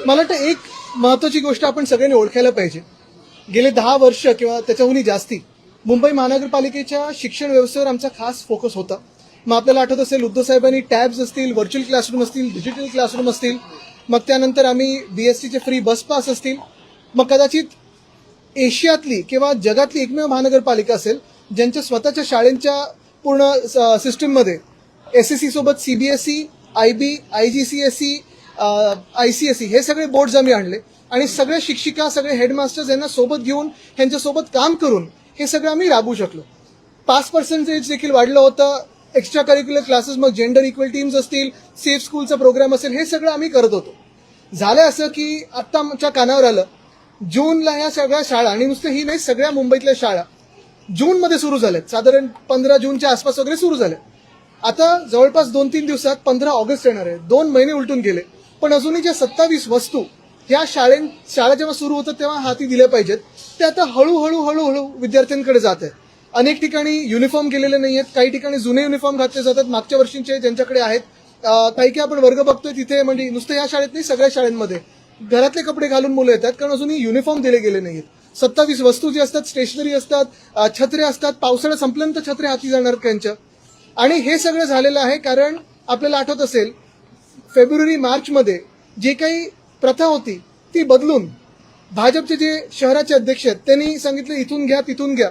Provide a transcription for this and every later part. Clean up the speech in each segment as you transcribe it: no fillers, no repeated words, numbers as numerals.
मला वाटतं एक महत्वाची गोष्ट आपण सगळ्यांनी ओळखायला पाहिजे. गेले 10 वर्ष किंवा त्याच्याहूनही जास्ती मुंबई महानगरपालिकेच्या शिक्षण व्यवस्थेवर आमचा खास फोकस होता. मग आपल्याला आठवत असेल उद्धव साहेबांनी टॅब्स असतील, व्हर्च्युअल क्लासरूम असतील, डिजिटल क्लासरूम असतील, मग त्यानंतर आम्ही बीएससीचे फ्री बस पास असतील, मग कदाचित एशियातली किंवा जगातली एकमेव महानगरपालिका असेल ज्यांच्या स्वतःच्या शाळेंच्या पूर्ण सिस्टीममध्ये एसएससी सोबत सीबीएसई, आयबी, आयजीसीएसई, आयसीएसई हे सगळे बोर्ड्स आम्ही आणले आणि सगळे शिक्षिका, सगळे हेडमास्टर्स यांना सोबत घेऊन ह्यांच्यासोबत काम करून हे सगळं आम्ही राबवू शकलो. पास पर्सेंटेज देखील वाढलं होतं. एक्स्ट्रा करिक्युलर क्लासेस, मग जेंडर इक्वल टीम्स असतील, सेफ स्कूलचा प्रोग्राम असेल, हे सगळं आम्ही करत होतो. झालं असं की आत्ता आमच्या कानावर आलं जूनला ह्या सगळ्या शाळा, आणि नुसतं ही नाही सगळ्या मुंबईतल्या शाळा जूनमध्ये सुरू झाल्यात. साधारण 15 जूनच्या आसपास वगैरे सुरू झाल्या. आता जवळपास 2-3 दिवसात 15 ऑगस्ट येणार आहे. 2 महिने उलटून गेले, पण अजूनही ज्या 27 वस्तू ह्या शाळा जेव्हा सुरू होतात तेव्हा हाती दिल्या पाहिजेत ते आता हळूहळू विद्यार्थ्यांकडे जात आहे. अनेक ठिकाणी युनिफॉर्म गेलेले नाही आहेत, काही ठिकाणी जुने युनिफॉर्म घातले जातात मागच्या वर्षींचे ज्यांच्याकडे आहेत. काही आपण वर्ग बघतोय तिथे म्हणजे नुसतं या शाळेत नाही सगळ्या शाळांमध्ये घरातले कपडे घालून मुलं येतात कारण अजूनही युनिफॉर्म दिले गेले नाहीत. 27 वस्तू जी असतात, स्टेशनरी असतात, छत्र्या असतात, पावसाळा संपल्यानंतर छत्र्या हाती जाणार त्यांच्या. आणि हे सगळं झालेलं आहे कारण आपल्याला आठवत असेल फेब्रुवारी-मार्चमध्ये जे काही प्रथा होती ती बदलून भाजपचे जे शहराचे अध्यक्ष आहेत त्यांनी सांगितलं इथून घ्या तिथून घ्या.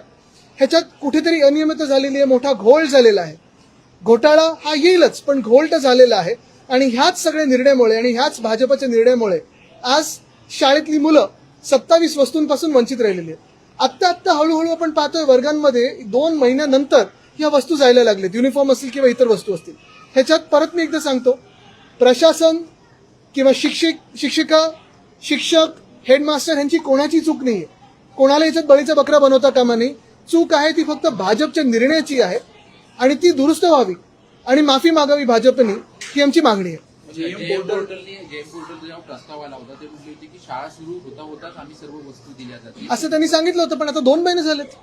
ह्याच्यात कुठेतरी अनियमितता झालेली आहे, मोठा घोळ झालेला आहे. घोटाळा हा येईलच पण घोळ तर झालेला आहे. आणि ह्याच सगळ्या निर्णयामुळे आणि ह्याच भाजपच्या निर्णयामुळे आज शाळेतली मुलं 27 वस्तूंपासून वंचित राहिलेली आहेत. आत्ता हळूहळू आपण पाहतोय वर्गांमध्ये 2 महिन्यानंतर या वस्तू जायला लागलेत, युनिफॉर्म असतील किंवा इतर वस्तू असतील. ह्याच्यात परत मी एकदा सांगतो, प्रशासन किंवा शिक्षिका, शिक्षक, हेडमास्टर यांची कोणाची चूक नाहीये. कोणाला याच्यात बळीचा बकरा बनवता कामा नये. चूक आहे ती फक्त भाजपच्या निर्णयाची आहे आणि ती दुरुस्त व्हावी आणि माफी मागावी भाजपने, ही आमची मागणी आहे. जेएम पोर्टलने जेव्हा प्रस्ताव आला होता ते म्हटले होते की शाळा सुरू होताच आम्ही सर्व वस्तू दिल्या जातील असं त्यांनी सांगितलं होतं. पण आता 2 महिने झालेत.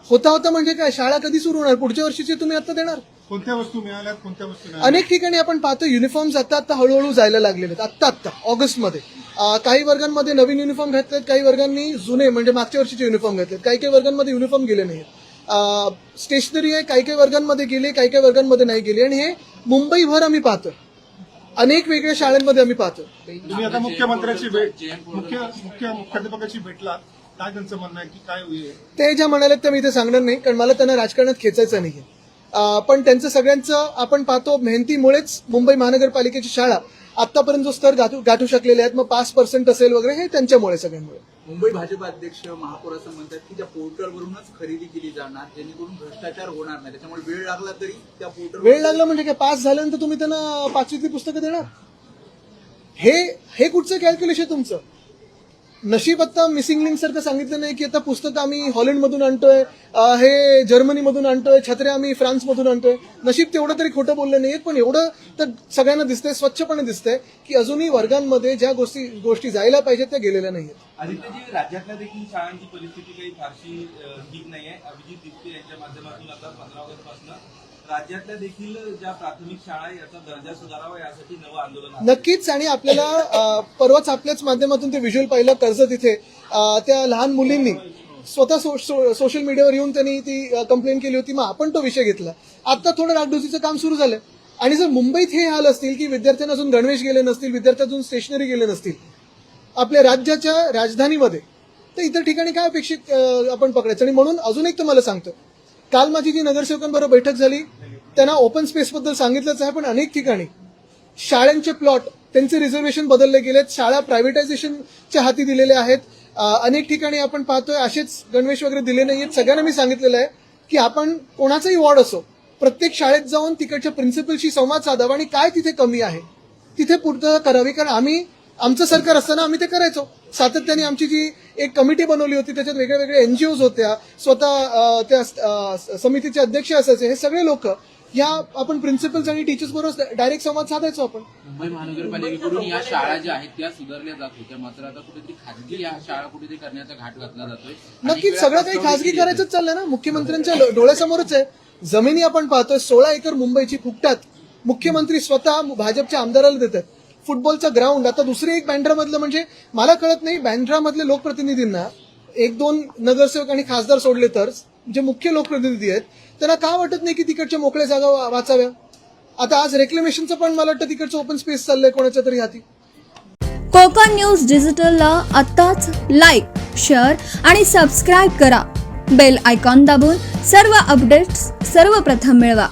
होता म्हणजे काय, शाळा कधी सुरू होणार? पुढच्या वर्षीची तुम्ही आता देणार? कोणत्या वस्तू मिळाल्यात, कोणत्या वस्तू अनेक ठिकाणी आपण पाहतो युनिफॉर्म्स आता हळूहळू जायला लागलेले आहेत. आत्ता ऑगस्टमध्ये काही वर्गांमध्ये नवीन युनिफॉर्म घातलेत, काही वर्गांनी जुने म्हणजे मागच्या वर्षीचे युनिफॉर्म घातलेत, काही वर्गांमध्ये युनिफॉर्म गेले नाहीत. स्टेशनरी आहे, काही वर्गांमध्ये गेले, काही वर्गांमध्ये नाही गेले. आणि हे मुंबईभर आम्ही पाहतोय, अनेक वेगळ्या शाळांमध्ये आम्ही पाहतो. तुम्ही आता मुख्यमंत्र्यांची भेट, मुख्याध्यापकाची भेटला, काय त्यांचं म्हणणं आहे की काय होईल? ते ज्या म्हणाले ते मी इथे सांगणार नाही कारण मला त्यांना राजकारणात खेचायचं नाहीये. पण त्यांचं सगळ्यांचं आपण पाहतो मेहनतीमुळेच मुंबई महानगरपालिकेची शाळा आतापर्यंत जो स्तर गाठू शकलेले आहेत. मग 5% असेल वगैरे, हे त्यांच्यामुळे सगळ्यामुळे. मुंबई भाजप अध्यक्ष महापौर असं म्हणतात की त्या पोर्टलवरूनच खरेदी केली जाणार जेणेकरून भ्रष्टाचार होणार नाही. त्याच्यामुळे वेळ लागला तरी त्या पोर्टल वेळ लागला म्हणजे काय, पास झाल्यानंतर तुम्ही त्यांना 5वीतली पुस्तकं देणार? हे कुठचं कॅल्क्युलेशन तुमचं? नशीब आता मिसिंग लिंक सारखं सांगितलं नाही की आता पुस्तकं आम्ही हॉलंडमधून आणतोय, हे जर्मनीमधून आणतोय, छत्र्या आम्ही फ्रान्समधून आणतोय. नशीब तेवढं तरी खोटं बोललं नाहीये. पण एवढं तर सगळ्यांना दिसतंय, स्वच्छपणे दिसतंय की अजूनही वर्गांमध्ये ज्या गोष्टी जायला पाहिजेत त्या गेलेल्या नाहीयेत. आदित्यजी, राज्यातल्या देखील शाळांची परिस्थिती काही फारशी ठीक नाहीये. अभिजित दिसते यांच्या माध्यमातून आता 15 ऑगस्ट पासून राज्यातल्या देखील ज्या प्राथमिक शाळा याचा दर्जा सुधारावा यासाठी नवं आंदोलन नक्कीच. आणि आपल्याला परवाच आपल्याच माध्यमातून ते व्हिज्युअल पाहिलं, कर्जत इथे त्या लहान मुलींनी स्वतः सोशल मीडियावर येऊन त्यांनी ती कंप्लेंट केली होती. मग आपण तो विषय घेतला. आता थोडं रागडुसीचं काम सुरू झालं. आणि जर मुंबईत हे हाल असतील की विद्यार्थ्यांना अजून गणवेश गेले नसतील, विद्यार्थ्यांना स्टेशनरी गेले नसतील आपल्या राज्याच्या राजधानीमध्ये, तर इतर ठिकाणी काय अपेक्षित आपण पकडायचं? आणि म्हणून अजून एक तुम्हाला सांगतो, काल माझी जी नगरसेवकांबरोबर बैठक झाली त्यांना ओपन स्पेसबद्दल सांगितलंच आहे. पण अनेक ठिकाणी शाळांचे प्लॉट त्यांचे रिझर्वेशन बदलले गेलेत, शाळा प्रायव्हेटायझेशनच्या हाती दिलेल्या आहेत. अनेक ठिकाणी आपण पाहतोय असेच गणवेश वगैरे दिले नाहीयेत. सगळ्यांना मी सांगितलेलं आहे की आपण कोणाचाही वॉर्ड असो, प्रत्येक शाळेत जाऊन तिकडच्या प्रिन्सिपलशी संवाद साधावा आणि काय तिथे कमी आहे तिथे पूर्तता करावी. कारण आमचं सरकार असताना आम्ही ते करायचो. सातत्याने आमची जी एक कमिटी बनवली होती त्याच्यात वेगळ्या एनजीओज होत्या, स्वतः त्या समितीचे अध्यक्ष असायचे. हे सगळे लोक या आपण प्रिन्सिपल्स आणि टीचर्स बरोबर डायरेक्ट संवाद साधायचो आपण. मुंबई महानगरपालिकेकडून या शाळा ज्या आहेत त्या सुधारल्या जात होत्या, मात्र आता कुठेतरी खाजगी या शाळा कुठेतरी करण्याचा घाट घातला जातोय. नक्कीच सगळं काही खासगी करायचंच चाललंय ना. मुख्यमंत्र्यांच्या डोळ्यासमोरच आहे. जमिनी आपण पाहतोय 16 एकर मुंबईची फुकटात मुख्यमंत्री स्वतः भाजपच्या आमदाराला देतात. फुटबॉलचा ग्राउंड. आता दुसरे एक बँड्रामधलं म्हणजे मला कळत नाही, बँड्रामधले लोकप्रतिनिधींना 1-2 नगरसेवक आणि खासदार सोडले तर जे मुख्य लोकप्रतिनिधी आहेत त्यांना का वाटत नाही की तिकडच्या मोकळ्या जागा वाचाव्या. आता आज रेक्लेमेशनचं पण मला वाटतं तिकडचं ओपन स्पेस चाललंय कोणाच्या तरी हाती. कोकण न्यूज डिजिटलला आत्ताच लाईक, शेअर आणि सबस्क्राईब करा. बेल आयकॉन दाबून सर्व अपडेट्स सर्वप्रथम मिळवा.